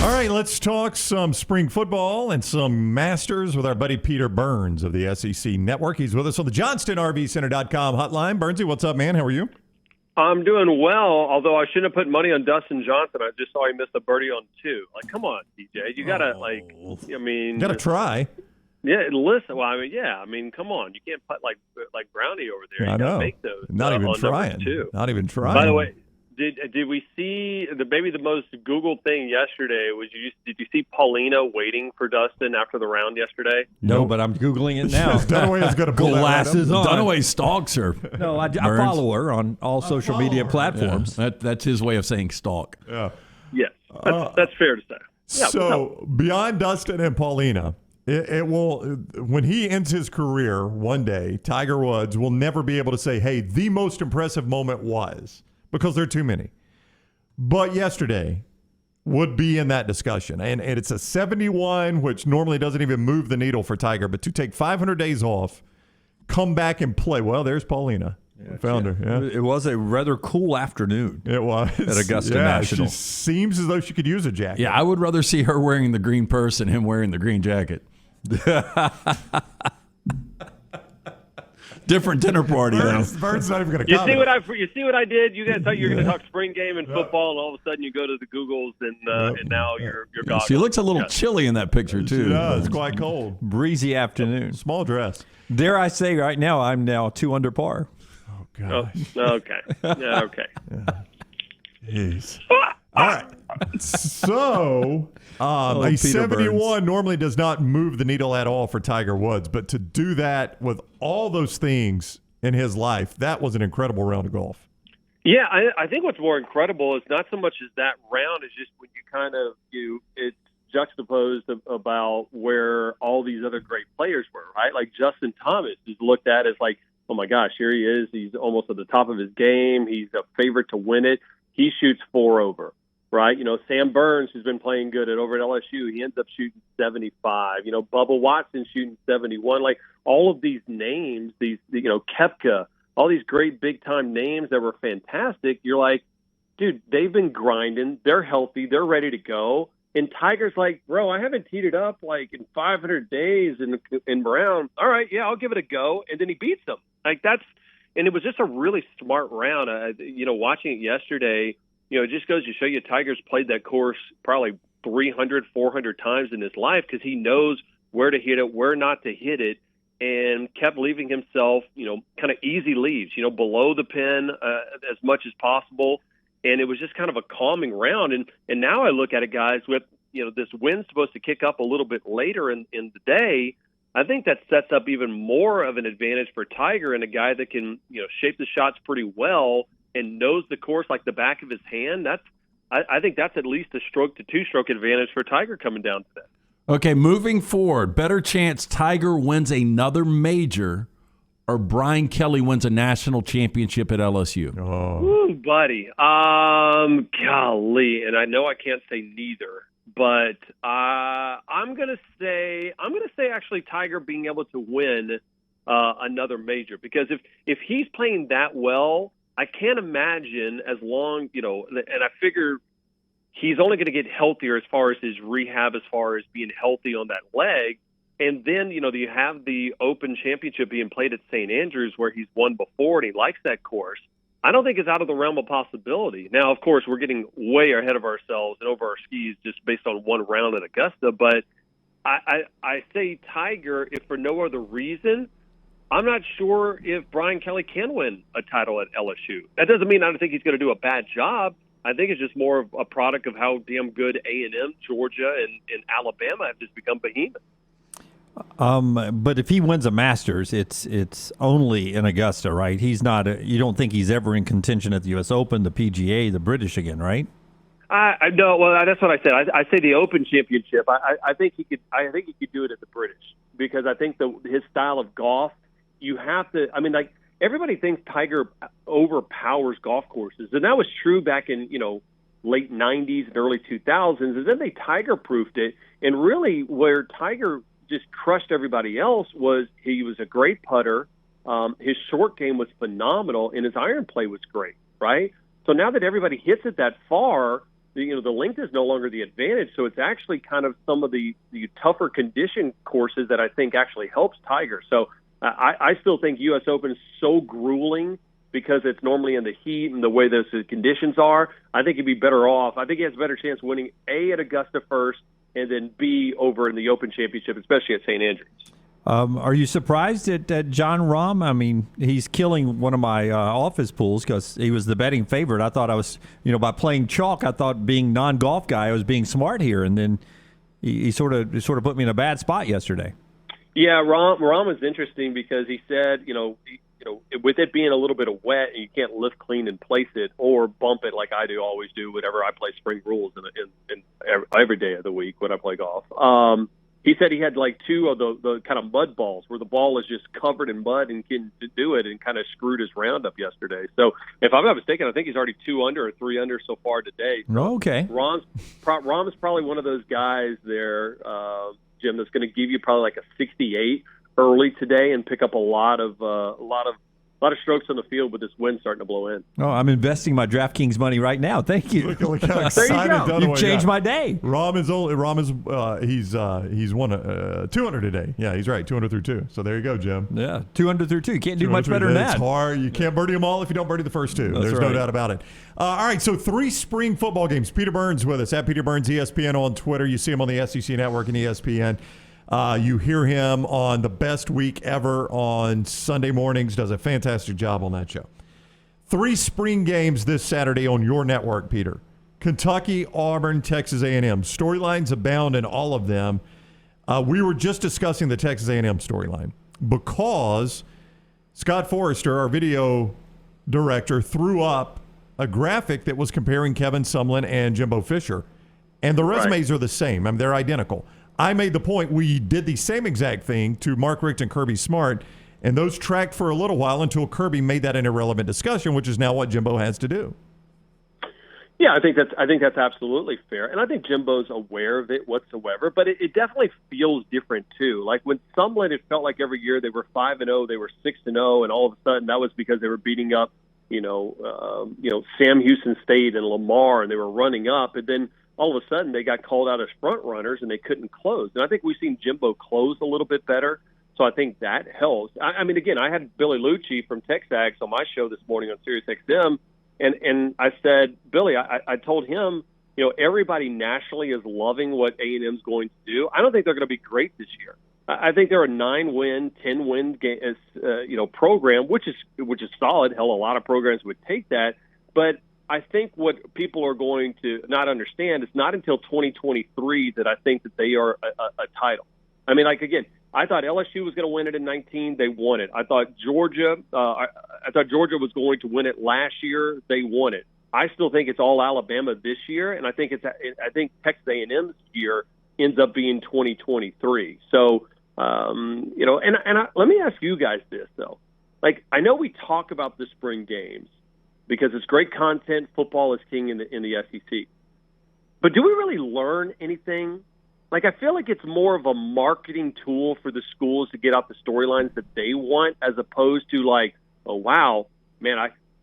All right, let's talk some spring football and some Masters with our buddy Peter Burns of the SEC Network. He's with us on the JohnstonRVCenter.com hotline. Burnsy, what's up, man? How are you? I'm doing well, although I shouldn't have put money on Dustin Johnson. I just saw he missed a birdie on 2. Like, come on, DJ. You got to, got to try. Yeah, listen. Well, come on. You can't put like Brownie over there. I know. Make those, Not even trying. Not even trying. By the way, did we see maybe the most Googled thing yesterday was did you see Paulina waiting for Dustin after the round yesterday? No, but I'm Googling it now. Dunaway is going to pull glasses on. Dunaway stalks her. No, I follow her on all social media platforms. Yeah, that's his way of saying stalk. Yeah. Yes, that's fair to say. Yeah, so beyond Dustin and Paulina, it will, when he ends his career one day, Tiger Woods will never be able to say, hey, the most impressive moment was, because there are too many. But yesterday would be in that discussion. And it's a 71, which normally doesn't even move the needle for Tiger. But to take 500 days off, come back and play. Well, there's Paulina. Yeah, found her. Yeah. It was a rather cool afternoon. It was. At Augusta National. She seems as though she could use a jacket. Yeah, I would rather see her wearing the green purse and him wearing the green jacket. Different dinner party, though. Bird's not even going to You see what I did? You guys thought you were going to talk spring game and football, and all of a sudden you go to the Googles, and now you're gone. She looks a little chilly in that picture, too. She does. It's quite cold. Breezy afternoon. Small dress. Dare I say right now, I'm now 2 under par. Oh, gosh. Oh, okay. Yeah, okay. Jeez. All right. So, a 71 Burns normally does not move the needle at all for Tiger Woods, but to do that with all those things in his life, that was an incredible round of golf. Yeah, I think what's more incredible is not so much as that round, is just when it's juxtaposed about where all these other great players were, right? Like Justin Thomas is looked at as like, oh my gosh, here he is. He's almost at the top of his game. He's a favorite to win it. He shoots 4 over. Right, Sam Burns, who's been playing good over at LSU, he ends up shooting 75. Bubba Watson shooting 71. Like all of these names, Koepka, all these great big time names that were fantastic. You're like, dude, they've been grinding. They're healthy. They're ready to go. And Tiger's like, bro, I haven't teed it up like in 500 days in Brown. All right, yeah, I'll give it a go. And then he beats them. And it was just a really smart round. Watching it yesterday. It just goes to show you Tiger's played that course probably 300, 400 times in his life because he knows where to hit it, where not to hit it, and kept leaving himself, kind of easy leads, below the pin as much as possible. And it was just kind of a calming round. And now I look at it, guys, with, this wind's supposed to kick up a little bit later in the day. I think that sets up even more of an advantage for Tiger and a guy that can, shape the shots pretty well and knows the course like the back of his hand. I think that's at least a stroke to 2-stroke advantage for Tiger coming down today. Okay, moving forward, better chance Tiger wins another major or Brian Kelly wins a national championship at LSU? Oh, ooh, buddy. Golly, and I know I can't say neither, but I'm gonna say actually Tiger being able to win another major, because if he's playing that well, I can't imagine as long, and I figure he's only going to get healthier as far as his rehab, as far as being healthy on that leg. And then, you have the Open Championship being played at St. Andrews where he's won before and he likes that course. I don't think it's out of the realm of possibility. Now, of course, we're getting way ahead of ourselves and over our skis just based on one round at Augusta. But I say Tiger, if for no other reason, I'm not sure if Brian Kelly can win a title at LSU. That doesn't mean I don't think he's going to do a bad job. I think it's just more of a product of how damn good A&M, Georgia, and Alabama have just become behemoths. But if he wins a Masters, it's only in Augusta, right? He's not. You don't think he's ever in contention at the U.S. Open, the PGA, the British again, right? I know. Well, that's what I said. I say the Open Championship. I think he could. I think he could do it at the British, because I think his style of golf. You have to. I mean, like, everybody thinks Tiger overpowers golf courses, and that was true back in late '90s and early 2000s. And then they Tiger-proofed it, and really where Tiger just crushed everybody else was he was a great putter. His short game was phenomenal, and his iron play was great, right? So now that everybody hits it that far, the length is no longer the advantage. So it's actually kind of some of the tougher condition courses that I think actually helps Tiger. So I still think U.S. Open is so grueling because it's normally in the heat and the way those conditions are. I think he'd be better off. I think he has a better chance of winning A, at Augusta first, and then B, over in the Open Championship, especially at St. Andrews. Are you surprised at John Rahm? I mean, he's killing one of my office pools because he was the betting favorite. I thought I was, by playing chalk, I thought being non-golf guy, I was being smart here, and then he sort of put me in a bad spot yesterday. Yeah, Rahm is interesting because he said, with it being a little bit of wet and you can't lift clean and place it or bump it like I always do whenever I play spring rules in every day of the week when I play golf. He said he had like two of the kind of mud balls where the ball is just covered in mud and can do it, and kind of screwed his round up yesterday. So if I'm not mistaken, I think he's already 2 under or 3 under so far today. So okay. Rahm is probably one of those guys there, Jim, that's going to give you probably like a 68 early today and pick up a lot of strokes on the field with this wind starting to blow in. Oh, I'm investing my DraftKings money right now. Thank you. Look how excited Dunaway You've changed my day. Rahm is he's won 200 today. Yeah, he's right. 200 through 2. So there you go, Jim. Yeah, 200 through 2. You can't do much better than that. It's hard. You can't birdie them all if you don't birdie the first 2. There's no doubt about it. All right, so 3 spring football games. Peter Burns with us at Peter Burns ESPN on Twitter. You see him on the SEC Network and ESPN. You hear him on The Best Week Ever on Sunday mornings. Does a fantastic job on that show. 3 spring games this Saturday on your network, Peter. Kentucky, Auburn, Texas A&M. Storylines abound in all of them. We were just discussing the Texas A&M storyline because Scott Forrester, our video director, threw up a graphic that was comparing Kevin Sumlin and Jimbo Fisher. And the resumes are the same. I mean, they're identical. I made the point we did the same exact thing to Mark Richt and Kirby Smart, and those tracked for a little while until Kirby made that an irrelevant discussion, which is now what Jimbo has to do. Yeah, I think that's absolutely fair, and I think Jimbo's aware of it whatsoever. But it definitely feels different too. Like when Sumlin, it felt like every year they were 5-0, they were 6-0, and all of a sudden that was because they were beating up, Sam Houston State and Lamar, and they were running up, and then all of a sudden they got called out as front runners and they couldn't close. And I think we've seen Jimbo close a little bit better. So I think that helps. I mean, again, I had Billy Lucci from Texags on my show this morning on Sirius XM. And I said, Billy, I told him, everybody nationally is loving what A&M's going to do. I don't think they're going to be great this year. I think they're a 9-win, 10-win, program, which is solid. Hell, a lot of programs would take that. But I think what people are going to not understand is not until 2023 that I think that they are a title. I mean, like, again, I thought LSU was going to win it in 19. They won it. I thought Georgia was going to win it last year. They won it. I still think it's all Alabama this year, and I think Texas A&M's year ends up being 2023. So, let me ask you guys this though. Like, I know we talk about the spring games because it's great content. Football is king in the SEC. But do we really learn anything? Like, I feel like it's more of a marketing tool for the schools to get out the storylines that they want, as opposed to like, oh, wow, man,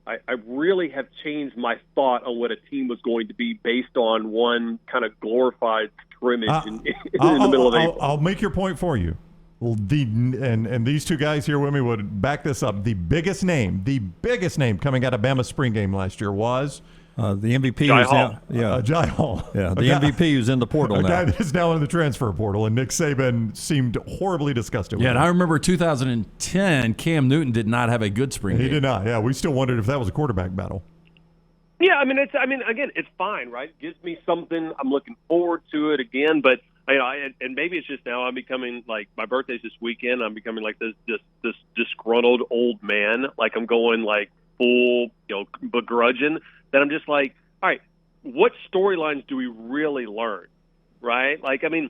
I really have changed my thought on what a team was going to be based on one kind of glorified scrimmage in the middle of April. I'll make your point for you. And these two guys here with me would back this up. The biggest name coming out of Bama spring game last year was the MVP. Jai Hall. Jai Hall. Yeah, the MVP who's in the portal now. A guy that's now in the transfer portal, and Nick Saban seemed horribly disgusted with Yeah, him. and I remember 2010, Cam Newton did not have a good spring game. He did not. Yeah, we still wondered if that was a quarterback battle. Yeah, again, it's fine, right? It gives me something. I'm looking forward to it again, but and maybe it's just now I'm becoming like, my birthday's this weekend. I'm becoming like this disgruntled old man. Like, I'm going like full, begrudging. That I'm just like, all right, what storylines do we really learn, right? Like, the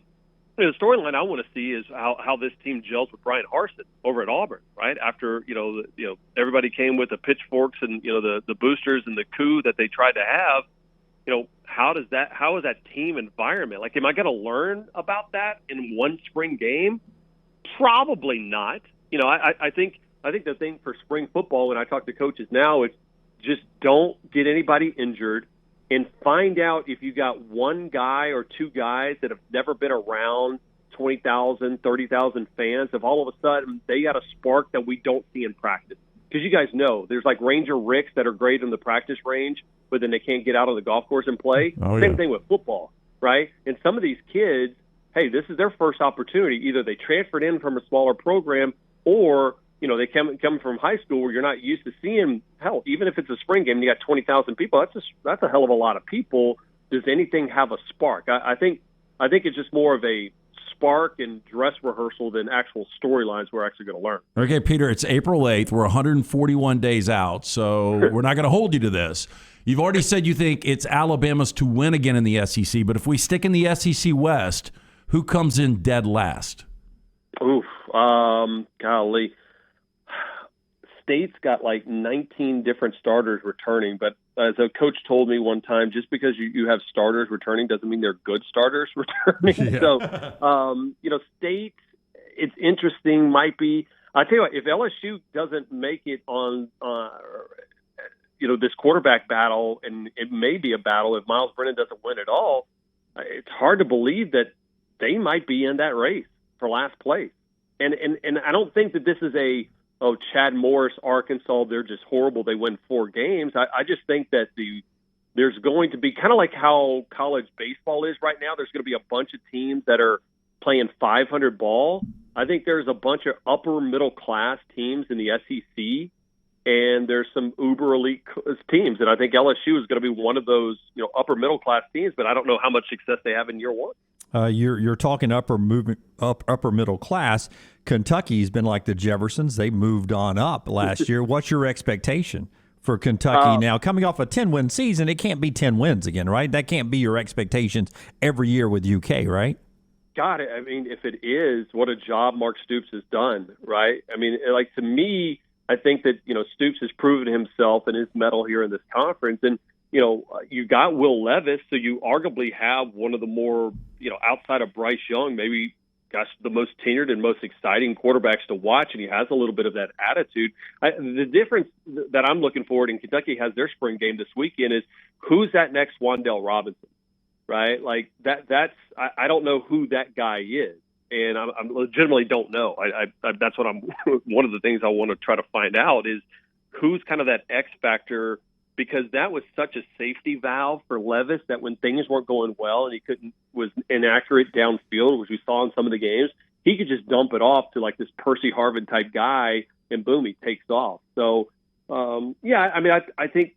storyline I want to see is how this team gels with Brian Harsin over at Auburn, right? After everybody came with the pitchforks and the boosters and the coup that they tried to have. How is that team environment? Like, am I going to learn about that in one spring game? Probably not. I think the thing for spring football, when I talk to coaches now, is just don't get anybody injured and find out if you got one guy or two guys that have never been around 20,000, 30,000 fans, if all of a sudden they got a spark that we don't see in practice. Because you guys know there's like Ranger Ricks that are great in the practice range, but then they can't get out on the golf course and play. Same thing with football, right? And some of these kids, hey, this is their first opportunity. Either they transferred in from a smaller program, or they come from high school where you're not used to seeing. Hell, even if it's a spring game and you got 20,000 people, that's a hell of a lot of people. Does anything have a spark? I think it's just more of a spark and dress rehearsal than actual storylines we're actually going to learn. Okay, Peter, it's April 8th. We're 141 days out, so we're not going to hold you to this. You've already said you think it's Alabama's to win again in the SEC, but if we stick in the SEC West, who comes in dead last? Oof, golly. State's got like 19 different starters returning, but as a coach told me one time, just because you have starters returning doesn't mean they're good starters returning. Yeah. So, State, it's interesting, might be. I tell you what, if LSU doesn't make it on, this quarterback battle, and it may be a battle if Miles Brennan doesn't win at all, it's hard to believe that they might be in that race for last place. And I don't think that this is Chad Morris, Arkansas, they're just horrible. They win 4 games. I just think that there's going to be kind of like how college baseball is right now. There's going to be a bunch of teams that are playing 500 ball. I think there's a bunch of upper middle class teams in the SEC, and there's some uber elite teams. And I think LSU is going to be one of those, upper middle class teams, but I don't know how much success they have in year one. You're talking upper middle class. Kentucky's been like the Jeffersons. They moved on up last year. What's your expectation for Kentucky now? Coming off a 10-win season, it can't be 10 wins again, right? That can't be your expectations every year with UK, right? God, I mean, if it is, what a job Mark Stoops has done, right? I mean, to me, I think that, Stoops has proven himself and his mettle here in this conference. And, you got Will Levis, so you arguably have one of the more, outside of Bryce Young, maybe, the most tenured and most exciting quarterbacks to watch, and he has a little bit of that attitude. The difference that I'm looking forward, and Kentucky has their spring game this weekend, is who's that next Wan'Dale Robinson, right? Like that's I don't know who that guy is, and I legitimately don't know. That's what one of the things I want to try to find out is who's kind of that X factor, because that was such a safety valve for Levis that when things weren't going well and he was inaccurate downfield, which we saw in some of the games, he could just dump it off to like this Percy Harvin type guy, and boom, he takes off. So, I think,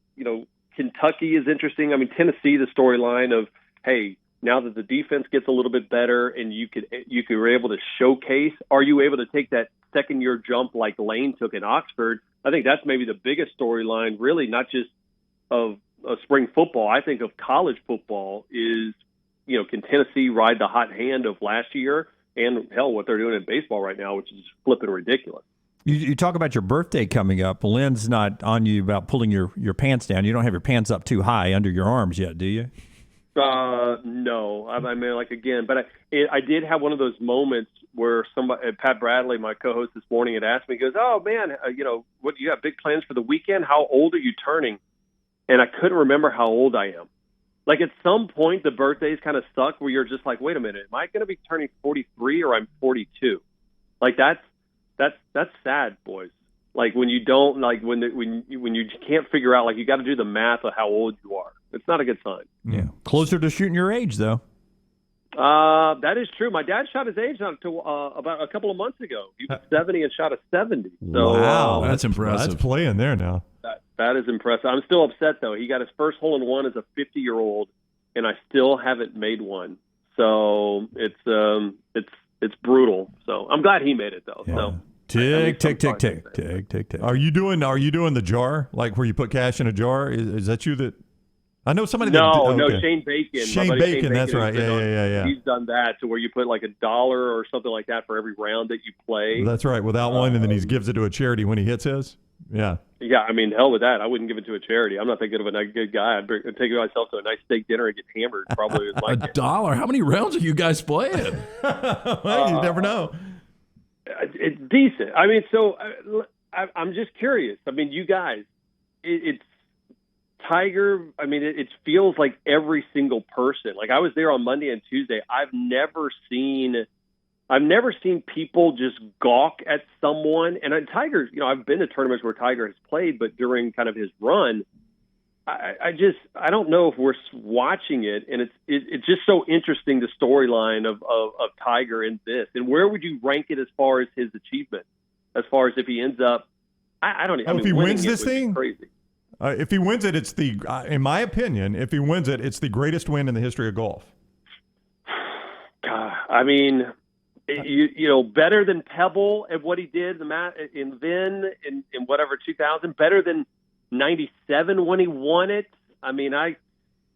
Kentucky is interesting. I mean, Tennessee, the storyline of, hey, now that the defense gets a little bit better and you were able to showcase, are you able to take that second-year jump like Lane took in Oxford? I think that's maybe the biggest storyline, really, not just of spring football. I think of college football is, can Tennessee ride the hot hand of last year, and hell, what they're doing in baseball right now, which is flipping ridiculous. You talk about your birthday coming up. Lynn's not on you about pulling your pants down. You don't have your pants up too high under your arms yet, do you? No. I mean, again, but I did have one of those moments where Pat Bradley, my co-host this morning, had asked me, he goes, "Oh man, what, you have big plans for the weekend? How old are you turning?" And I couldn't remember how old I am. Like at some point, the birthdays kind of suck where you're just like, wait a minute, am I going to be turning 43 or I'm 42? Like that's sad, boys. Like when you don't, like when you can't figure out, like you got to do the math of how old you are. It's not a good sign. Yeah, closer to shooting your age though. That is true. My dad shot his age until about a couple of months ago. He was 70 and shot a 70. So, wow, that's impressive. That's playing there now. That is impressive. I'm still upset though. He got his first hole-in-one as a 50-year-old, and I still haven't made one. So it's brutal. So I'm glad he made it though. Yeah. So tick. Are you doing the jar, like where you put cash in a jar? Is that you that? I know somebody. No, okay. Shane Bacon. Shane Bacon, that's right. Yeah. He's done that to where you put like $1 or something like that for every round that you play. That's right, without one, and then he gives it to a charity when he hits his. Yeah. Yeah, I mean, hell with that. I wouldn't give it to a charity. I'm not that good of a good guy. I'd take myself to a nice steak dinner and get hammered. Probably with my $1. How many rounds are you guys playing? Well, you never know. It's decent. I mean, so I'm just curious. I mean, you guys, it's Tiger, I mean, it feels like every single person. Like I was there on Monday and Tuesday. I've never seen people just gawk at someone. And Tiger, I've been to tournaments where Tiger has played, but during kind of his run, I don't know if we're watching it, and it's just so interesting, the storyline of Tiger in this. And where would you rank it as far as his achievement? As far as if he ends up, I don't know. If he wins this would be thing, crazy. If he wins it, it's in my opinion, if he wins it, it's the greatest win in the history of golf. God, I mean, better than Pebble at what he did in whatever 2000, better than 97 when he won it. I mean,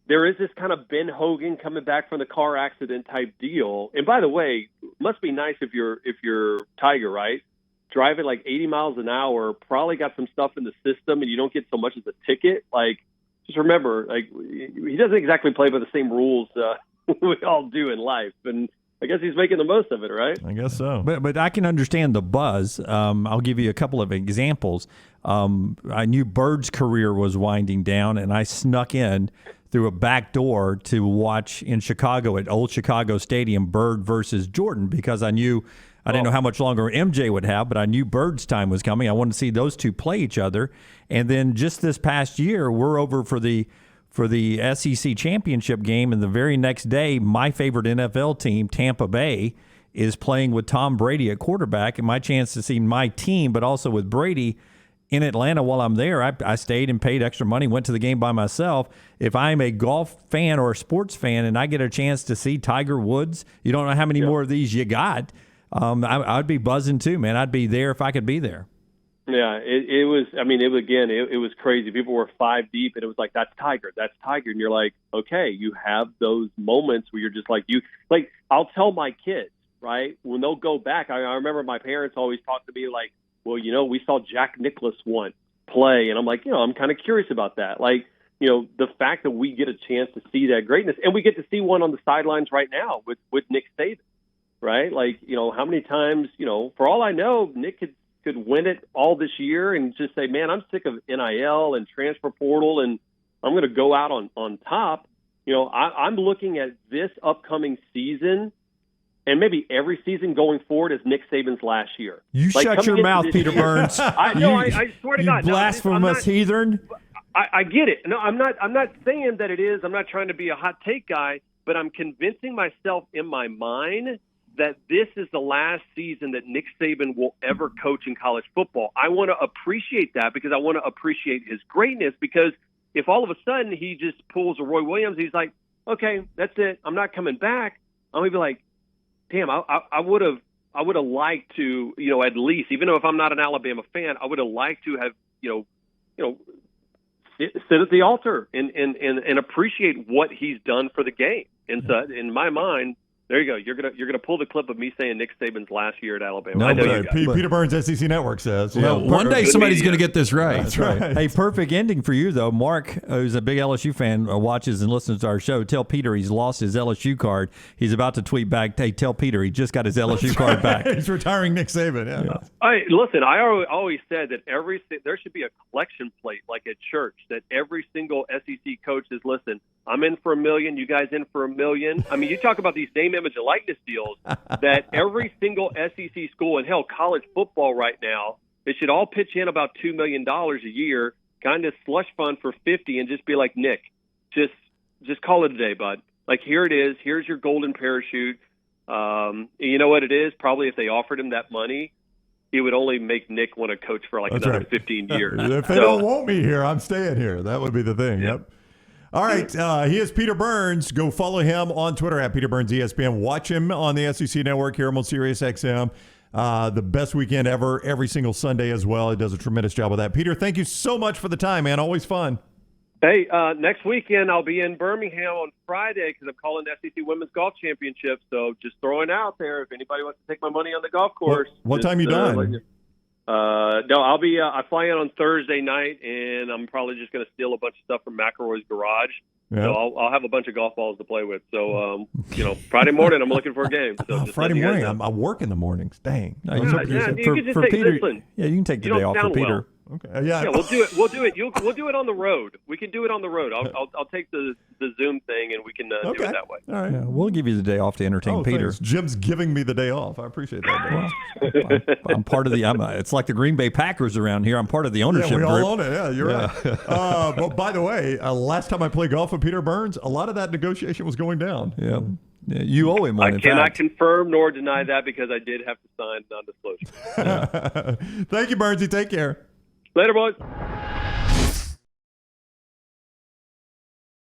there is this kind of Ben Hogan coming back from the car accident type deal. And by the way, must be nice if you're Tiger, right? Driving like 80 miles an hour, probably got some stuff in the system, and you don't get so much as a ticket. Like, just remember, like, he doesn't exactly play by the same rules we all do in life, and I guess he's making the most of it, right? I guess so. But I can understand the buzz. I'll give you a couple of examples. I knew Bird's career was winding down, and I snuck in through a back door to watch in Chicago at Old Chicago Stadium Bird versus Jordan, because I didn't know how much longer MJ would have, but I knew Bird's time was coming. I wanted to see those two play each other. And then just this past year, we're over for the SEC championship game, and the very next day, my favorite NFL team, Tampa Bay, is playing with Tom Brady at quarterback, and my chance to see my team, but also with Brady in Atlanta while I'm there. I stayed and paid extra money, went to the game by myself. If I'm a golf fan or a sports fan and I get a chance to see Tiger Woods, you don't know how many more of these you got. I'd be buzzing too, man. I'd be there if I could be there. Yeah, it was. I mean, it was crazy. People were 5 deep, and it was like, "That's Tiger, that's Tiger," and you're like, "Okay." You have those moments where you're just like, I'll tell my kids, right, when they'll go back. I remember my parents always talked to me like, "Well, we saw Jack Nicklaus once play," and I'm like, I'm kind of curious about that. Like, the fact that we get a chance to see that greatness, and we get to see one on the sidelines right now with Nick Saban, right? Like, how many times, for all I know, Nick could win it all this year and just say, man, I'm sick of NIL and transfer portal, and I'm going to go out on top. I'm looking at this upcoming season and maybe every season going forward as Nick Saban's last year. You shut your mouth, Peter Burns. I swear to God. You blasphemous heathen. I get it. No, I'm not saying that it is. I'm not trying to be a hot take guy, but I'm convincing myself in my mind that this is the last season that Nick Saban will ever coach in college football. I want to appreciate that because I want to appreciate his greatness, because if all of a sudden he just pulls a Roy Williams, he's like, okay, that's it, I'm not coming back, I'm going to be like, damn, I would have liked to, at least, even though if I'm not an Alabama fan, I would have liked to have, sit at the altar and appreciate what he's done for the game. And so in my mind, there you go. You're gonna pull the clip of me saying Nick Saban's last year at Alabama. No, I know Peter Burns, SEC Network says. Well, one day somebody's going to get this right. That's right. Hey, perfect ending for you, though. Mark, who's a big LSU fan, watches and listens to our show. Tell Peter he's lost his LSU card. He's about to tweet back, hey, tell Peter he just got his LSU card back. He's retiring Nick Saban. Yeah. Listen, I always said that there should be a collection plate like at church that every single SEC coach is, listen, I'm in for $1 million. You guys in for $1 million? I mean, you talk about these name, image, and likeness deals that every single SEC school, and hell, college football right now, they should all pitch in about $2 million a year, kind of slush fund for 50, and just be like, Nick, just call it a day, bud. Like, here it is. Here's your golden parachute. You know what it is? Probably if they offered him that money, it would only make Nick want to coach for like another 15 years. If they don't want me here, I'm staying here. That would be the thing. Yep. All right, he is Peter Burns. Go follow him on Twitter at Peter Burns ESPN. Watch him on the SEC Network here on Sirius XM. The best weekend ever, every single Sunday as well. He does a tremendous job with that. Peter, thank you so much for the time, man. Always fun. Hey, next weekend I'll be in Birmingham on Friday because I'm calling the SEC Women's Golf Championship. So just throwing it out there, if anybody wants to take my money on the golf course. What time you done? No, I'll be. I fly in on Thursday night, and I'm probably just going to steal a bunch of stuff from McElroy's garage. Yeah. So I'll have a bunch of golf balls to play with. So Friday morning I'm looking for a game. So Friday morning I work in the mornings. Dang. No, for Peter, listen, yeah, you can take the day off for Peter. Okay. Yeah. Yeah, we'll do it. We'll do it. We'll do it on the road. We can do it on the road. I'll take the Zoom thing and we can do it that way. All right. Yeah, we'll give you the day off to entertain Peter. Thanks. Jim's giving me the day off. I appreciate that. I'm part of the. It's like the Green Bay Packers around here. I'm part of the ownership Yeah, we group. all own it. Yeah, you're right. But by the way, last time I played golf with Peter Burns, a lot of that negotiation was going down. Yeah. Yeah, you owe him one. I cannot confirm nor deny that because I did have to sign non-disclosure. Thank you, Burnsy. Take care. Later, boys.